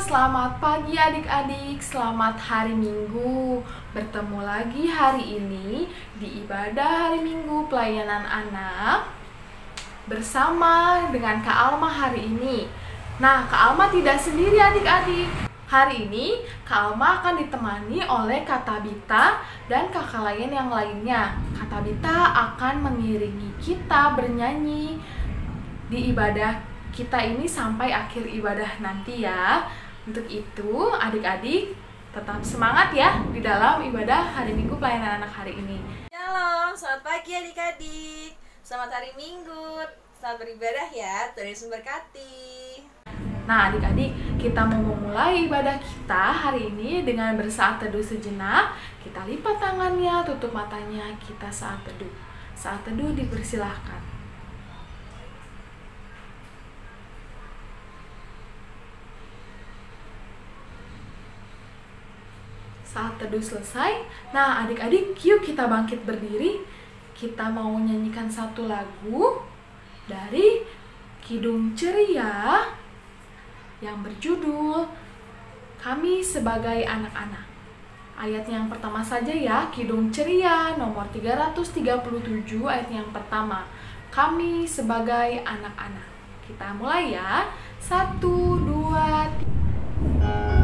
selamat pagi adik-adik, selamat hari Minggu. Bertemu lagi hari ini di ibadah hari Minggu pelayanan anak bersama dengan Kak Alma hari ini. Nah, Kak Alma tidak sendiri adik-adik. Hari ini Kak Alma akan ditemani oleh Kak Tabita dan kakak lain yang lainnya. Kak Tabita akan mengiringi kita bernyanyi di ibadah kita ini sampai akhir ibadah nanti ya. Untuk itu adik-adik tetap semangat ya di dalam ibadah hari Minggu pelayanan anak hari ini. Shalom, selamat pagi adik-adik. Selamat hari Minggu. Selamat beribadah ya, Tuhan Yesus memberkati. Nah adik-adik, kita mau memulai ibadah kita hari ini dengan bersaat teduh sejenak. Kita lipat tangannya, tutup matanya, kita saat teduh. Saat teduh dipersilahkan. Saat teduh selesai, nah adik-adik yuk kita bangkit berdiri. Kita mau nyanyikan satu lagu dari Kidung Ceria yang berjudul Kami Sebagai Anak-anak. Ayat yang pertama saja ya, Kidung Ceria nomor 337 ayat yang pertama. Kami sebagai anak-anak. Kita mulai ya. 1, 2, 3.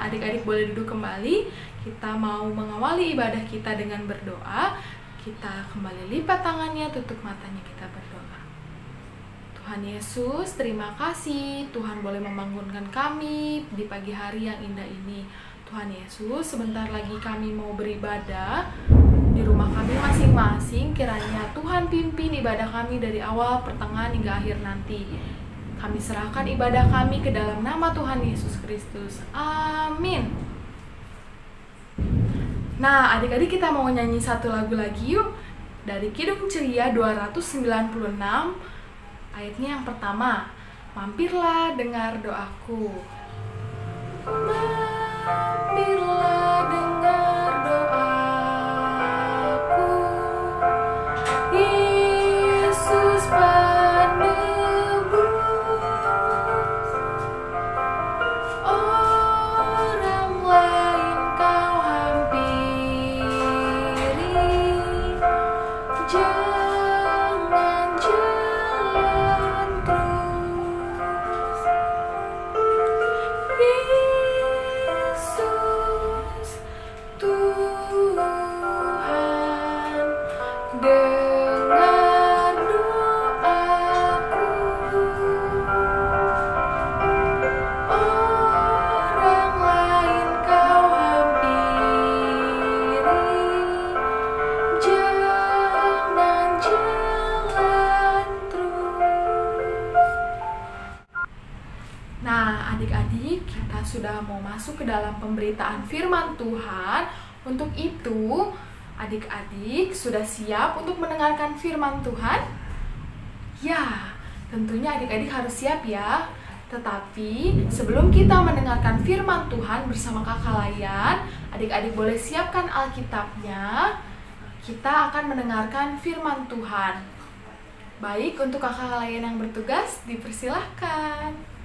Adik-adik boleh duduk kembali. Kita mau mengawali ibadah kita dengan berdoa. Kita kembali lipat tangannya, tutup matanya, kita berdoa. Tuhan Yesus, terima kasih Tuhan boleh membangunkan kami di pagi hari yang indah ini. Tuhan Yesus, sebentar lagi kami mau beribadah di rumah kami masing-masing. Kiranya Tuhan pimpin ibadah kami dari awal, pertengahan hingga akhir nanti. Kami serahkan ibadah kami ke dalam nama Tuhan Yesus Kristus. Amin. Nah, adik-adik kita mau nyanyi satu lagu lagi yuk. Dari Kidung Ceria 296, ayatnya yang pertama. Mampirlah dengar doaku. Mampirlah dengar doaku. Yesus adik-adik, kita sudah mau masuk ke dalam pemberitaan firman Tuhan. Untuk itu, adik-adik sudah siap untuk mendengarkan firman Tuhan? Ya, tentunya adik-adik harus siap ya. Tetapi sebelum kita mendengarkan firman Tuhan bersama kakak layan, adik-adik boleh siapkan Alkitabnya. Kita akan mendengarkan firman Tuhan. Baik, untuk kakak layan yang bertugas, dipersilahkan.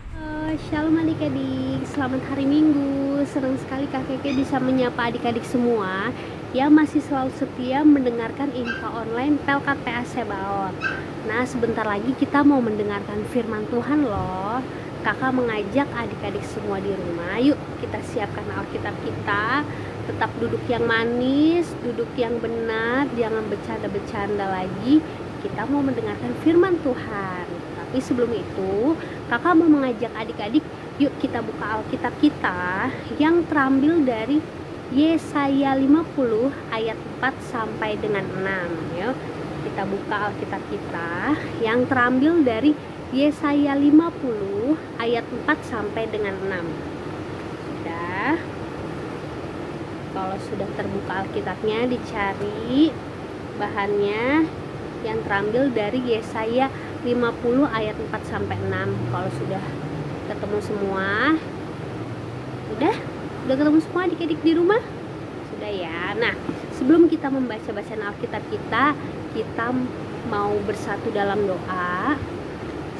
Shalom adik-adik, selamat hari Minggu. Senang sekali Kak Keke bisa menyapa adik-adik semua yang masih selalu setia mendengarkan info online Pelkat PAC Baon. Nah, sebentar lagi kita mau mendengarkan firman Tuhan loh. Kakak mengajak adik-adik semua di rumah, yuk kita siapkan Alkitab kita. Tetap duduk yang manis, duduk yang benar, jangan bercanda-bercanda lagi. Kita mau mendengarkan firman Tuhan. Tapi sebelum itu, Kakak mau mengajak adik-adik, yuk kita buka Alkitab kita yang terambil dari Yesaya 50 ayat 4 sampai dengan 6 ya. Kita buka Alkitab kita yang terambil dari Yesaya 50 ayat 4 sampai dengan 6. Sudah. Kalau sudah terbuka Alkitabnya, dicari bahannya yang terambil dari Yesaya 50 ayat 4 sampai 6. Kalau sudah ketemu semua, udah ketemu semua adik-adik di rumah? Sudah ya. Nah, sebelum kita membaca bacaan Alkitab kita mau bersatu dalam doa.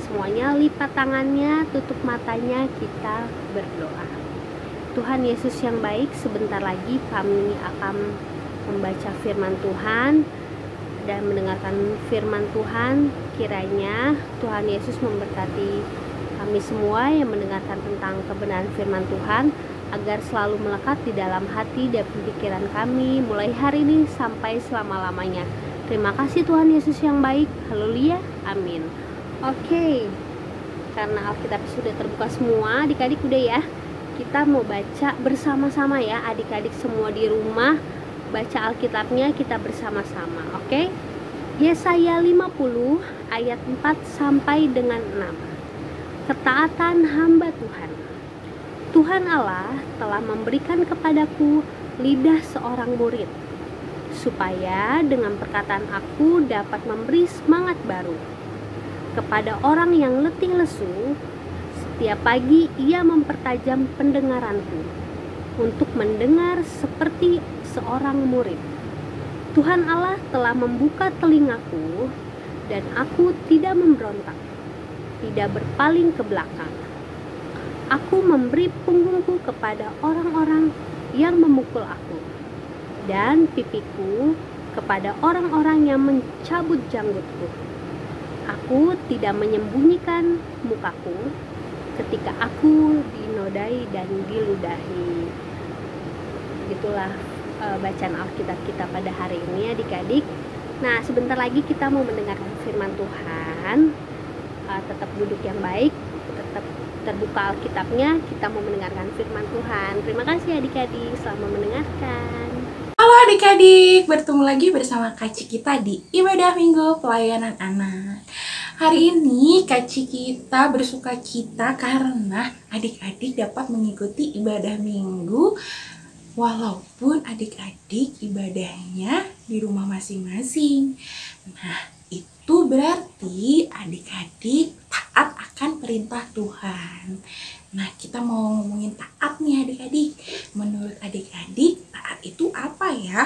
Semuanya lipat tangannya, tutup matanya, kita berdoa. Tuhan Yesus yang baik, sebentar lagi kami akan membaca firman Tuhan dan mendengarkan firman Tuhan. Kiranya Tuhan Yesus memberkati kami semua yang mendengarkan tentang kebenaran firman Tuhan, agar selalu melekat di dalam hati dan pikiran kami mulai hari ini sampai selama-lamanya. Terima kasih Tuhan Yesus yang baik. Haleluya. Amin. Oke. Karena Alkitab sudah terbuka semua, adik-adik udah ya. Kita mau baca bersama-sama ya, adik-adik semua di rumah. Baca Alkitabnya kita bersama-sama, oke? Yesaya 50 ayat 4 sampai dengan 6. Ketaatan hamba Tuhan. Tuhan Allah telah memberikan kepadaku lidah seorang murid, supaya dengan perkataan aku dapat memberi semangat baru kepada orang yang letih lesu. Setiap pagi ia mempertajam pendengaranku untuk mendengar seperti seorang murid. Tuhan Allah telah membuka telingaku dan aku tidak memberontak, tidak berpaling ke belakang. Aku memberi punggungku kepada orang-orang yang memukul aku, dan pipiku kepada orang-orang yang mencabut janggutku. Aku tidak menyembunyikan mukaku ketika aku dinodai dan diludahi. Begitulah bacaan Alkitab kita pada hari ini adik-adik. Nah, sebentar lagi kita mau mendengarkan firman Tuhan. Tetap duduk yang baik, tetap terbuka Alkitabnya, kita mau mendengarkan firman Tuhan. Terima kasih adik-adik, selamat mendengarkan. Halo adik-adik, bertemu lagi bersama Kak Cikita di Ibadah Minggu Pelayanan Anak. Hari ini Kak Cikita bersuka cita karena adik-adik dapat mengikuti ibadah minggu walaupun adik-adik ibadahnya di rumah masing-masing. Nah, itu berarti adik-adik taat akan perintah Tuhan. Nah, kita mau ngomongin taat nih adik-adik. Menurut adik-adik, taat itu apa ya?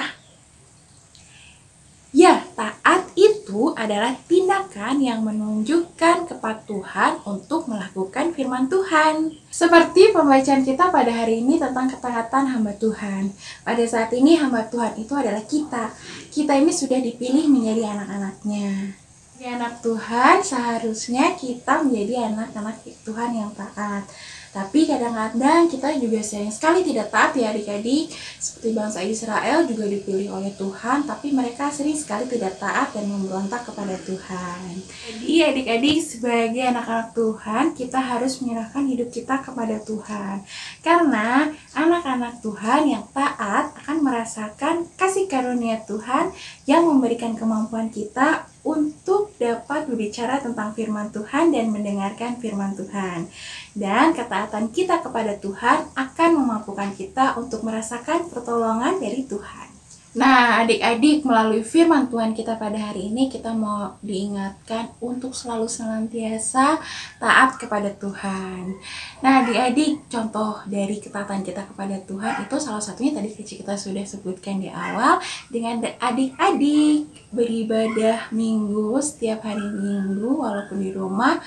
Ya, taat itu adalah tindakan yang menunjukkan kepatuhan untuk melakukan firman Tuhan. Seperti pembacaan kita pada hari ini tentang ketaatan hamba Tuhan. Pada saat ini hamba Tuhan itu adalah kita. Kita ini sudah dipilih menjadi anak-anaknya. Jadi anak Tuhan seharusnya kita menjadi anak-anak Tuhan yang taat. Tapi kadang-kadang kita juga sayang sekali tidak taat ya adik-adik. Seperti bangsa Israel juga dipilih oleh Tuhan, tapi mereka sering sekali tidak taat dan memberontak kepada Tuhan. Jadi adik-adik sebagai anak-anak Tuhan, kita harus menyerahkan hidup kita kepada Tuhan. Karena anak-anak Tuhan yang taat akan merasakan kasih karunia Tuhan yang memberikan kemampuan kita untuk dapat berbicara tentang firman Tuhan dan mendengarkan firman Tuhan. Dan ketaatan kita kepada Tuhan akan memampukan kita untuk merasakan pertolongan dari Tuhan. Nah, adik-adik, melalui firman Tuhan kita pada hari ini, kita mau diingatkan untuk selalu senantiasa taat kepada Tuhan. Nah, adik-adik, contoh dari ketaatan kita kepada Tuhan itu salah satunya tadi kita sudah sebutkan di awal, dengan adik-adik beribadah minggu setiap hari minggu walaupun di rumah.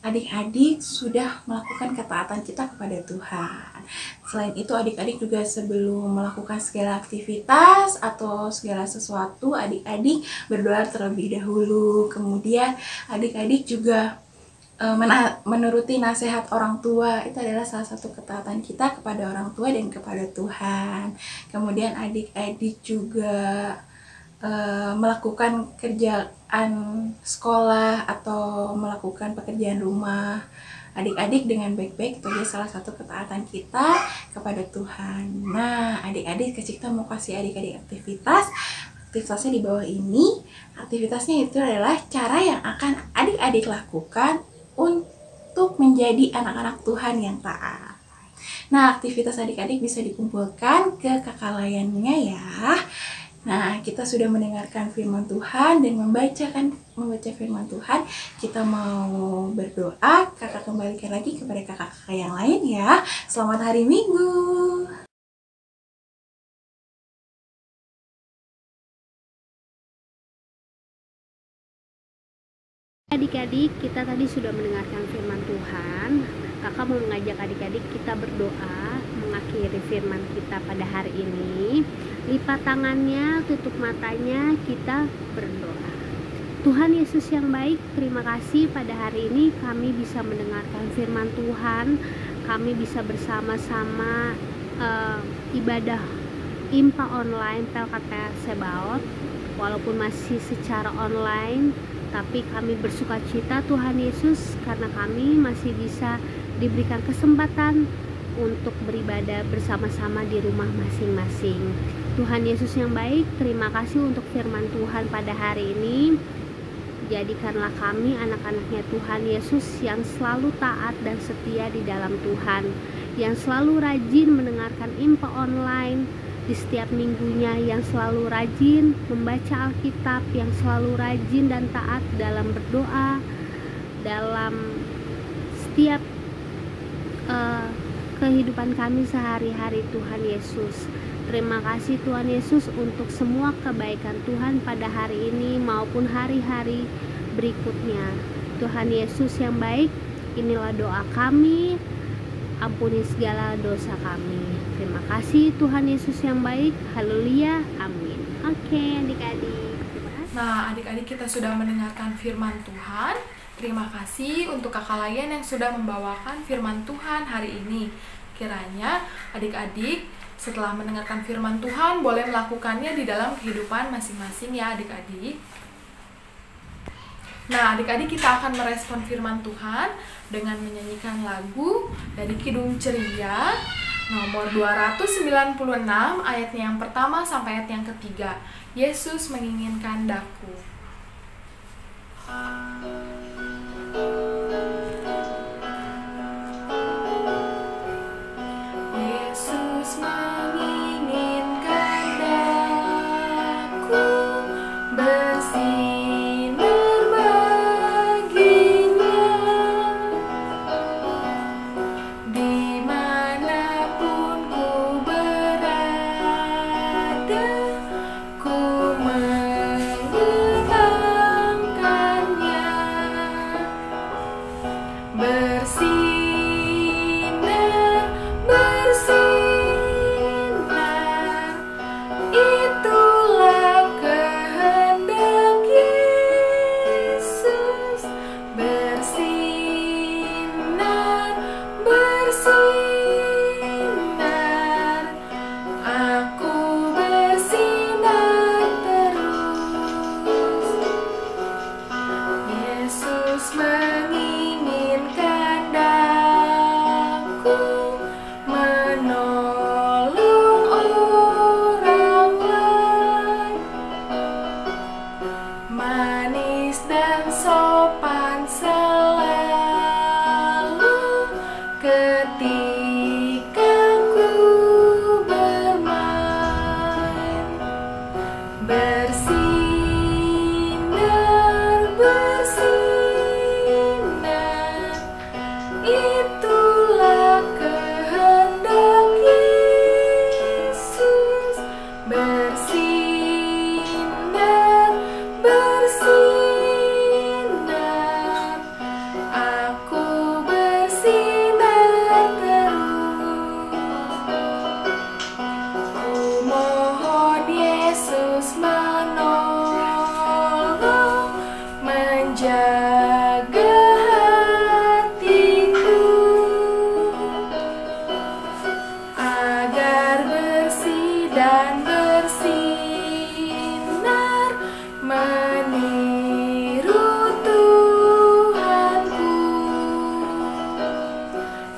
Adik-adik sudah melakukan ketaatan kita kepada Tuhan. Selain itu, adik-adik juga sebelum melakukan segala aktivitas atau segala sesuatu, adik-adik berdoa terlebih dahulu. Kemudian adik-adik juga menuruti nasihat orang tua. Itu adalah salah satu ketaatan kita kepada orang tua dan kepada Tuhan. Kemudian adik-adik juga melakukan kerjaan sekolah atau melakukan pekerjaan rumah. adik-adik dengan baik-baik itu adalah salah satu ketaatan kita kepada Tuhan. Nah, adik-adik Kak Cikta mau kasih adik-adik aktivitasnya di bawah ini. Aktivitasnya itu adalah cara yang akan adik-adik lakukan untuk menjadi anak-anak Tuhan yang taat. Nah, aktivitas adik-adik bisa dikumpulkan ke kakak layannya ya. Nah, kita sudah mendengarkan firman Tuhan dan membaca firman Tuhan. Kita mau berdoa, kakak kembalikan lagi kepada kakak-kakak yang lain ya. Selamat hari Minggu. Adik-adik, kita tadi sudah mendengarkan firman Tuhan. Kakak mau mengajak adik-adik kita berdoa mengakhiri firman kita pada hari ini. Lipat tangannya, tutup matanya, kita berdoa. Tuhan Yesus yang baik, terima kasih pada hari ini kami bisa mendengarkan firman Tuhan. Kami bisa bersama-sama ibadah IMPA online PLKP Sebaot. Walaupun masih secara online, tapi kami bersuka cita Tuhan Yesus karena kami masih bisa diberikan kesempatan untuk beribadah bersama-sama di rumah masing-masing. Tuhan Yesus yang baik, terima kasih untuk firman Tuhan pada hari ini. Jadikanlah kami anak-anaknya Tuhan Yesus yang selalu taat dan setia di dalam Tuhan, yang selalu rajin mendengarkan IMPA online di setiap minggunya, yang selalu rajin membaca Alkitab, yang selalu rajin dan taat dalam berdoa, dalam setiap kehidupan kami sehari-hari. Tuhan Yesus, terima kasih Tuhan Yesus untuk semua kebaikan Tuhan pada hari ini maupun hari-hari berikutnya. Tuhan Yesus yang baik, inilah doa kami, ampuni segala dosa kami. Terima kasih Tuhan Yesus yang baik. Haleluya, amin. Oke adik-adik. Nah, adik-adik kita sudah mendengarkan firman Tuhan. Terima kasih untuk kakak layan yang sudah membawakan firman Tuhan hari ini. Kiranya adik-adik setelah mendengarkan firman Tuhan boleh melakukannya di dalam kehidupan masing-masing ya adik-adik. Nah, adik-adik kita akan merespon firman Tuhan dengan menyanyikan lagu dari Kidung Ceria nomor 296 ayatnya yang pertama sampai ayat yang ketiga. Yesus menginginkan daku. Yesus menginginkan daku bersinar baginya, dimanapun ku berada, ku mengetahui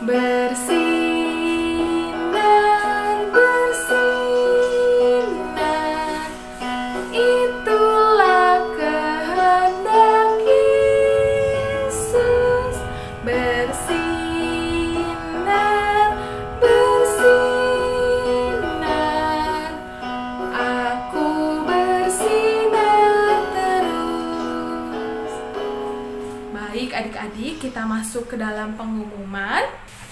bersinar, bersinar, itulah kehendak Yesus. Bersinar, bersinar, aku bersinar terus. Baik adik-adik, kita masuk ke dalam pengumuman.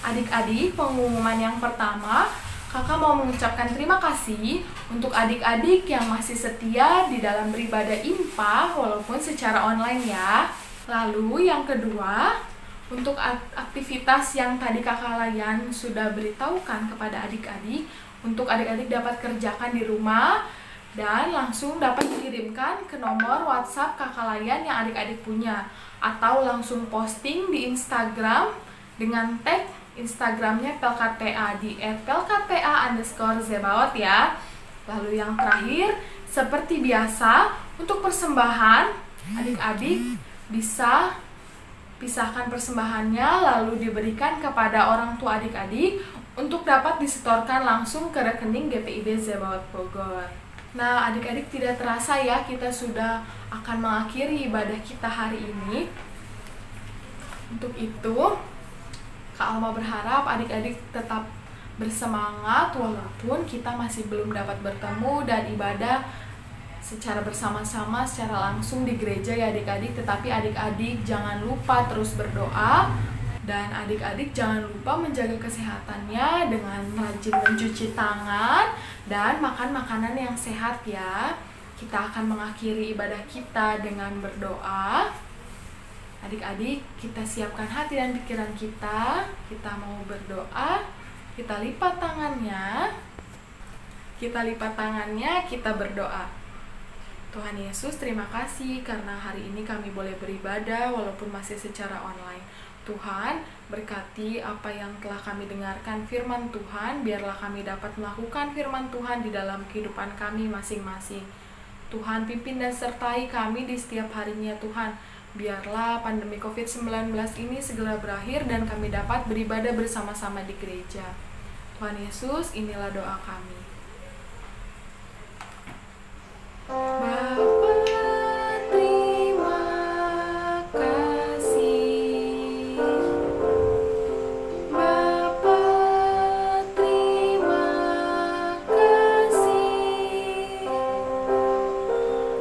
Adik-adik, pengumuman yang pertama, kakak mau mengucapkan terima kasih untuk adik-adik yang masih setia di dalam beribadah IMPA walaupun secara online ya. Lalu yang kedua, untuk aktivitas yang tadi kakak Layan sudah beritahukan kepada adik-adik, untuk adik-adik dapat kerjakan di rumah dan langsung dapat dikirimkan ke nomor WhatsApp kakak Layan yang adik-adik punya, atau langsung posting di Instagram dengan tag Instagramnya PelkatPA di @pelkatpa_zebaot ya. Lalu yang terakhir, seperti biasa, untuk persembahan, adik-adik bisa pisahkan persembahannya lalu diberikan kepada orang tua adik-adik untuk dapat disetorkan langsung ke rekening GPIB Zebaot Bogor. Nah, adik-adik tidak terasa ya, kita sudah akan mengakhiri ibadah kita hari ini. Untuk itu, Kak Alma berharap adik-adik tetap bersemangat walaupun kita masih belum dapat bertemu dan ibadah secara bersama-sama, secara langsung di gereja ya adik-adik. Tetapi adik-adik jangan lupa terus berdoa, dan adik-adik jangan lupa menjaga kesehatannya dengan rajin mencuci tangan dan makan makanan yang sehat ya. Kita akan mengakhiri ibadah kita dengan berdoa. Adik-adik, kita siapkan hati dan pikiran kita. Kita mau berdoa. Kita lipat tangannya. Kita berdoa. Tuhan Yesus, terima kasih karena hari ini kami boleh beribadah walaupun masih secara online. Tuhan, berkati apa yang telah kami dengarkan firman Tuhan, biarlah kami dapat melakukan firman Tuhan di dalam kehidupan kami masing-masing. Tuhan, pimpin dan sertai kami di setiap harinya Tuhan. Biarlah pandemi COVID-19 ini segera berakhir dan kami dapat beribadah bersama-sama di gereja. Tuhan Yesus, inilah doa kami. Bapa, terima kasih. Bapa, terima kasih.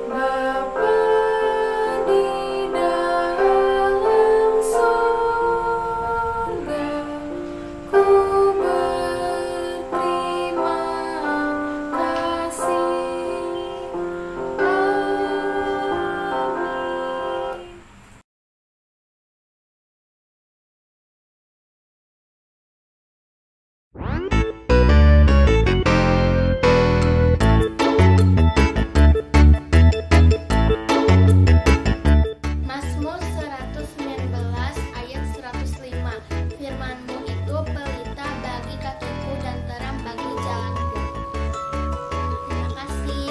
Bapa di dalam surga, ku berterima kasih. Mazmur 119 ayat 105. Firman-Mu itu pelita bagi kakiku dan terang bagi jalanku. Terima kasih.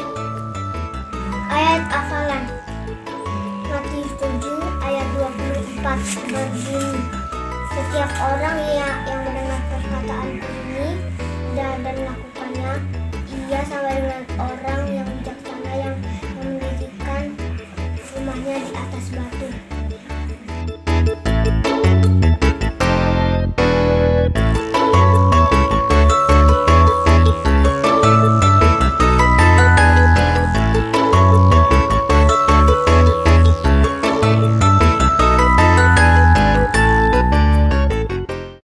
Ayat hafalan Matius 7 ayat 24 berbunyi, setiap orang yang mendengar perkataanku ini dan melakukannya, ia sama dengan orang yang